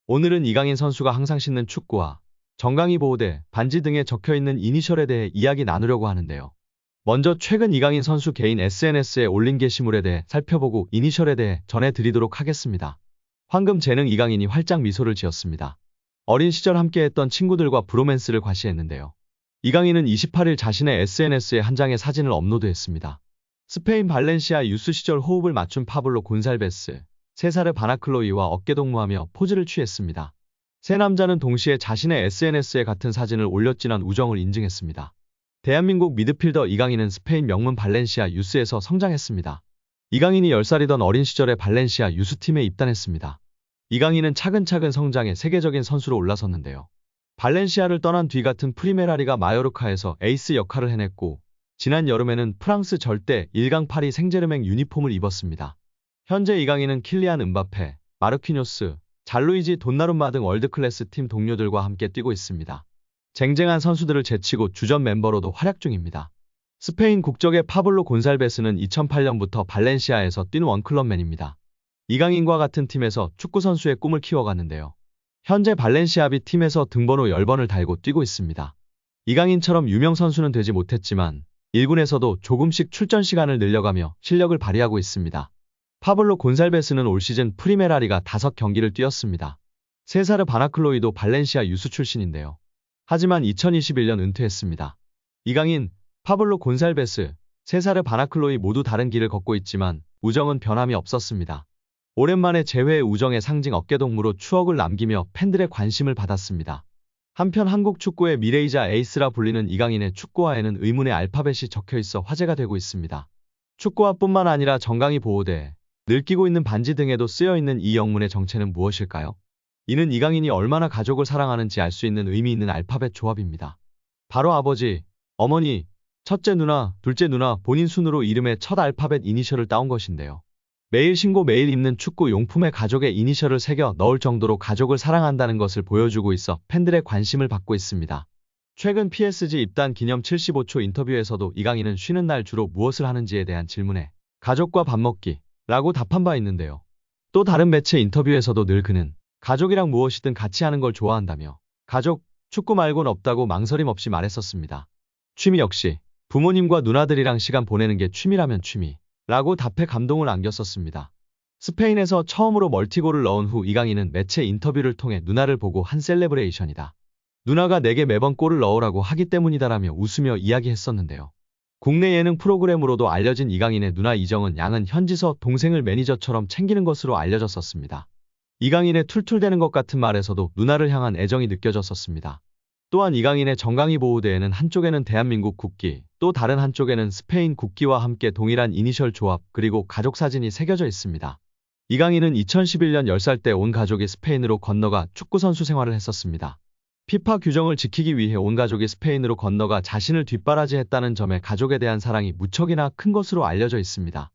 오늘은 이강인 선수가 항상 신는 축구화, 정강이 보호대, 반지 등에 적혀있는 이니셜에 대해 이야기 나누려고 하는데요. 먼저 최근 이강인 선수 개인 SNS에 올린 게시물에 대해 살펴보고 이니셜에 대해 전해드리도록 하겠습니다. 황금 재능 이강인이 활짝 미소를 지었습니다. 어린 시절 함께했던 친구들과 브로맨스를 과시했는데요. 이강인은 28일 자신의 SNS에 한 장의 사진을 업로드했습니다. 스페인 발렌시아 유스 시절 호흡을 맞춘 파블로 곤살베스, 세사르 바나클로이와 어깨동무하며 포즈를 취했습니다. 세 남자는 동시에 자신의 SNS에 같은 사진을 올려 진한 우정을 인증했습니다. 대한민국 미드필더 이강인은 스페인 명문 발렌시아 유스에서 성장했습니다. 이강인이 10살이던 어린 시절에 발렌시아 유스팀에 입단했습니다. 이강인은 차근차근 성장해 세계적인 선수로 올라섰는데요. 발렌시아를 떠난 뒤 같은 프리메라리가 마요르카에서 에이스 역할을 해냈고, 지난 여름에는 프랑스 절대 1강 파리 생제르맹 유니폼을 입었습니다. 현재 이강인은 킬리안 음바페, 마르퀴뇨스, 잘루이지 돈나룸마 등 월드클래스 팀 동료들과 함께 뛰고 있습니다. 쟁쟁한 선수들을 제치고 주전 멤버로도 활약 중입니다. 스페인 국적의 파블로 곤살베스는 2008년부터 발렌시아에서 뛴 원클럽맨입니다. 이강인과 같은 팀에서 축구선수의 꿈을 키워갔는데요. 현재 발렌시아 B 팀에서 등번호 10번을 달고 뛰고 있습니다. 이강인처럼 유명 선수는 되지 못했지만 1군에서도 조금씩 출전 시간을 늘려가며 실력을 발휘하고 있습니다. 파블로 곤살베스는 올 시즌 프리메라리가 5경기를 뛰었습니다. 세사르 바나클로이도 발렌시아 유스 출신인데요. 하지만 2021년 은퇴했습니다. 이강인, 파블로 곤살베스, 세사르 바나클로이 모두 다른 길을 걷고 있지만 우정은 변함이 없었습니다. 오랜만에 재회의 우정의 상징 어깨동무로 추억을 남기며 팬들의 관심을 받았습니다. 한편 한국 축구의 미래이자 에이스라 불리는 이강인의 축구화에는 의문의 알파벳이 적혀있어 화제가 되고 있습니다. 축구화뿐만 아니라 정강이 보호대, 늘 끼고 있는 반지 등에도 쓰여있는 이 영문의 정체는 무엇일까요? 이는 이강인이 얼마나 가족을 사랑하는지 알 수 있는 의미 있는 알파벳 조합입니다. 바로 아버지, 어머니, 첫째 누나, 둘째 누나 본인 순으로 이름의 첫 알파벳 이니셜을 따온 것인데요. 매일 신고 매일 입는 축구 용품에 가족의 이니셜을 새겨 넣을 정도로 가족을 사랑한다는 것을 보여주고 있어 팬들의 관심을 받고 있습니다. 최근 PSG 입단 기념 75초 인터뷰에서도 이강인은 쉬는 날 주로 무엇을 하는지에 대한 질문에 가족과 밥 먹기 라고 답한 바 있는데요. 또 다른 매체 인터뷰에서도 늘 그는 가족이랑 무엇이든 같이 하는 걸 좋아한다며 가족, 축구 말곤 없다고 망설임 없이 말했었습니다. 취미 역시 부모님과 누나들이랑 시간 보내는 게 취미라면 취미 라고 답해 감동을 안겼었습니다. 스페인에서 처음으로 멀티골을 넣은 후 이강인은 매체 인터뷰를 통해 누나를 보고 한 셀레브레이션이다. 누나가 내게 매번 골을 넣으라고 하기 때문이다라며 웃으며 이야기했었는데요. 국내 예능 프로그램으로도 알려진 이강인의 누나 이정은 양은 현지서 동생을 매니저처럼 챙기는 것으로 알려졌었습니다. 이강인의 툴툴대는 것 같은 말에서도 누나를 향한 애정이 느껴졌었습니다. 또한 이강인의 정강이 보호대에는 한쪽에는 대한민국 국기, 또 다른 한쪽에는 스페인 국기와 함께 동일한 이니셜 조합 그리고 가족 사진이 새겨져 있습니다. 이강인은 2011년 10살 때 온 가족이 스페인으로 건너가 축구선수 생활을 했었습니다. 피파 규정을 지키기 위해 온 가족이 스페인으로 건너가 자신을 뒷바라지했다는 점에 가족에 대한 사랑이 무척이나 큰 것으로 알려져 있습니다.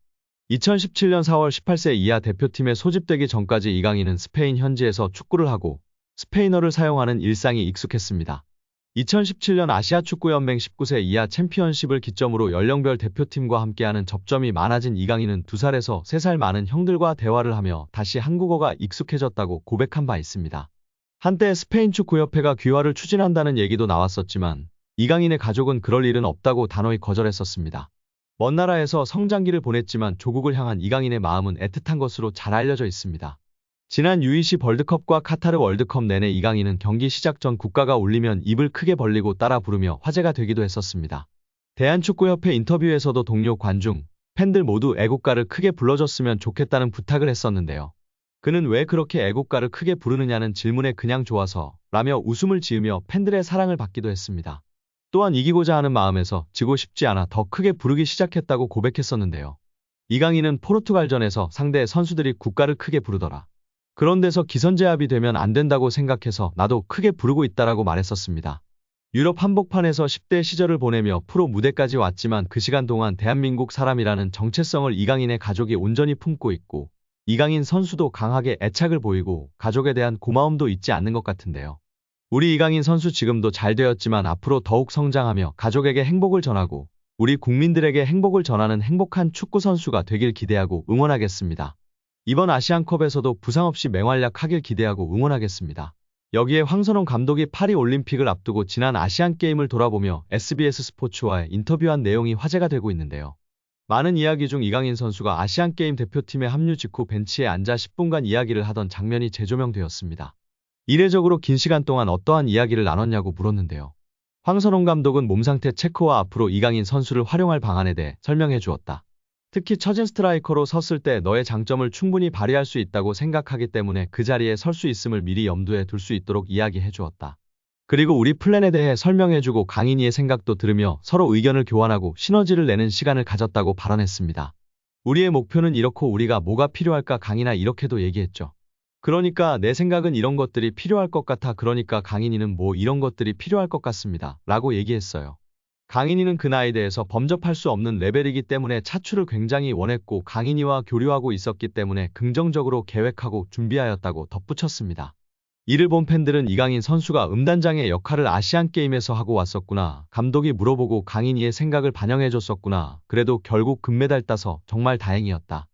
2017년 4월 18세 이하 대표팀에 소집되기 전까지 이강인은 스페인 현지에서 축구를 하고 스페인어를 사용하는 일상이 익숙했습니다. 2017년 아시아축구연맹 19세 이하 챔피언십을 기점으로 연령별 대표팀과 함께하는 접점이 많아진 이강인은 2살에서 3살 많은 형들과 대화를 하며 다시 한국어가 익숙해졌다고 고백한 바 있습니다. 한때 스페인 축구협회가 귀화를 추진한다는 얘기도 나왔었지만 이강인의 가족은 그럴 일은 없다고 단호히 거절했었습니다. 먼 나라에서 성장기를 보냈지만 조국을 향한 이강인의 마음은 애틋한 것으로 잘 알려져 있습니다. 지난 UEC 월드컵과 카타르 월드컵 내내 이강인은 경기 시작 전 국가가 울리면 입을 크게 벌리고 따라 부르며 화제가 되기도 했었습니다. 대한축구협회 인터뷰에서도 동료 관중, 팬들 모두 애국가를 크게 불러줬으면 좋겠다는 부탁을 했었는데요. 그는 왜 그렇게 애국가를 크게 부르느냐는 질문에 그냥 좋아서 라며 웃음을 지으며 팬들의 사랑을 받기도 했습니다. 또한 이기고자 하는 마음에서 지고 싶지 않아 더 크게 부르기 시작했다고 고백했었는데요. 이강인은 포르투갈전에서 상대 선수들이 국가를 크게 부르더라. 그런 데서 기선제압이 되면 안 된다고 생각해서 나도 크게 부르고 있다라고 말했었습니다. 유럽 한복판에서 10대 시절을 보내며 프로 무대까지 왔지만 그 시간 동안 대한민국 사람이라는 정체성을 이강인의 가족이 온전히 품고 있고 이강인 선수도 강하게 애착을 보이고 가족에 대한 고마움도 잊지 않는 것 같은데요. 우리 이강인 선수 지금도 잘 되었지만 앞으로 더욱 성장하며 가족에게 행복을 전하고 우리 국민들에게 행복을 전하는 행복한 축구 선수가 되길 기대하고 응원하겠습니다. 이번 아시안컵에서도 부상 없이 맹활약하길 기대하고 응원하겠습니다. 여기에 황선홍 감독이 파리 올림픽을 앞두고 지난 아시안게임을 돌아보며 SBS 스포츠와의 인터뷰한 내용이 화제가 되고 있는데요. 많은 이야기 중 이강인 선수가 아시안게임 대표팀에 합류 직후 벤치에 앉아 10분간 이야기를 하던 장면이 재조명되었습니다. 이례적으로 긴 시간 동안 어떠한 이야기를 나눴냐고 물었는데요. 황선홍 감독은 몸 상태 체크와 앞으로 이강인 선수를 활용할 방안에 대해 설명해 주었다. 특히 처진 스트라이커로 섰을 때 너의 장점을 충분히 발휘할 수 있다고 생각하기 때문에 그 자리에 설 수 있음을 미리 염두에 둘 수 있도록 이야기해 주었다. 그리고 우리 플랜에 대해 설명해주고 강인이의 생각도 들으며 서로 의견을 교환하고 시너지를 내는 시간을 가졌다고 발언했습니다. 우리의 목표는 이렇고 우리가 뭐가 필요할까 강인아 이렇게도 얘기했죠. 그러니까 내 생각은 이런 것들이 필요할 것 같아 그러니까 강인이는 뭐 이런 것들이 필요할 것 같습니다. 라고 얘기했어요. 강인이는 그 나이에 대해서 범접할 수 없는 레벨이기 때문에 차출을 굉장히 원했고 강인이와 교류하고 있었기 때문에 긍정적으로 계획하고 준비하였다고 덧붙였습니다. 이를 본 팬들은 이강인 선수가 음단장의 역할을 아시안게임에서 하고 왔었구나. 감독이 물어보고 강인이의 생각을 반영해줬었구나. 그래도 결국 금메달 따서 정말 다행이었다.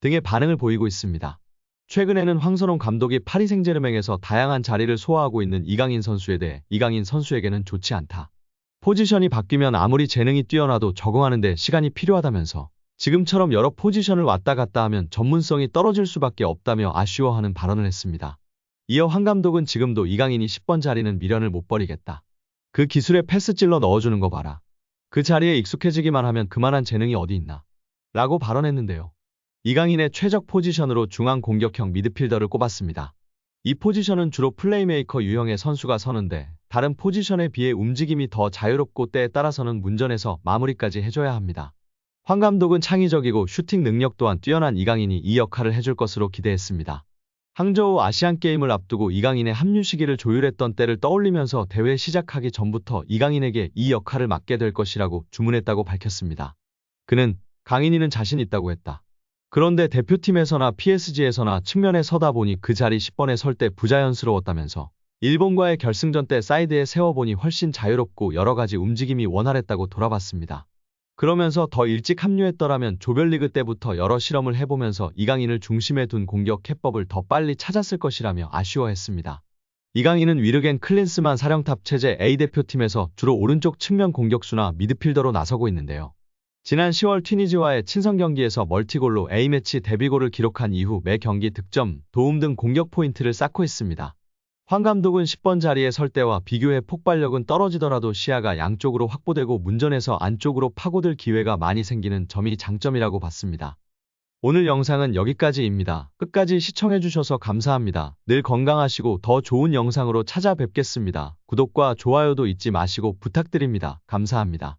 등의 반응을 보이고 있습니다. 최근에는 황선홍 감독이 파리 생제르맹에서 다양한 자리를 소화하고 있는 이강인 선수에 대해 이강인 선수에게는 좋지 않다. 포지션이 바뀌면 아무리 재능이 뛰어나도 적응하는 데 시간이 필요하다면서 지금처럼 여러 포지션을 왔다 갔다 하면 전문성이 떨어질 수밖에 없다며 아쉬워하는 발언을 했습니다. 이어 황 감독은 지금도 이강인이 10번 자리는 미련을 못 버리겠다. 그 기술에 패스 찔러 넣어주는 거 봐라. 그 자리에 익숙해지기만 하면 그만한 재능이 어디 있나. 라고 발언했는데요. 이강인의 최적 포지션으로 중앙 공격형 미드필더를 꼽았습니다. 이 포지션은 주로 플레이메이커 유형의 선수가 서는데 다른 포지션에 비해 움직임이 더 자유롭고 때에 따라서는 문전에서 마무리까지 해줘야 합니다. 황 감독은 창의적이고 슈팅 능력 또한 뛰어난 이강인이 이 역할을 해줄 것으로 기대했습니다. 항저우 아시안게임을 앞두고 이강인의 합류 시기를 조율했던 때를 떠올리면서 대회 시작하기 전부터 이강인에게 이 역할을 맡게 될 것이라고 주문했다고 밝혔습니다. 그는 강인이는 자신 있다고 했다. 그런데 대표팀에서나 PSG에서나 측면에 서다 보니 그 자리 10번에 설 때 부자연스러웠다면서 일본과의 결승전 때 사이드에 세워보니 훨씬 자유롭고 여러가지 움직임이 원활했다고 돌아봤습니다. 그러면서 더 일찍 합류했더라면 조별리그 때부터 여러 실험을 해보면서 이강인을 중심에 둔 공격 해법을 더 빨리 찾았을 것이라며 아쉬워했습니다. 이강인은 위르겐 클린스만 사령탑 체제 A대표팀에서 주로 오른쪽 측면 공격수나 미드필더로 나서고 있는데요. 지난 10월 튀니지와의 친선 경기에서 멀티골로 A매치 데뷔골을 기록한 이후 매 경기 득점, 도움 등 공격 포인트를 쌓고 있습니다. 황 감독은 10번 자리에 설 때와 비교해 폭발력은 떨어지더라도 시야가 양쪽으로 확보되고 문전에서 안쪽으로 파고들 기회가 많이 생기는 점이 장점이라고 봤습니다. 오늘 영상은 여기까지입니다. 끝까지 시청해주셔서 감사합니다. 늘 건강하시고 더 좋은 영상으로 찾아뵙겠습니다. 구독과 좋아요도 잊지 마시고 부탁드립니다. 감사합니다.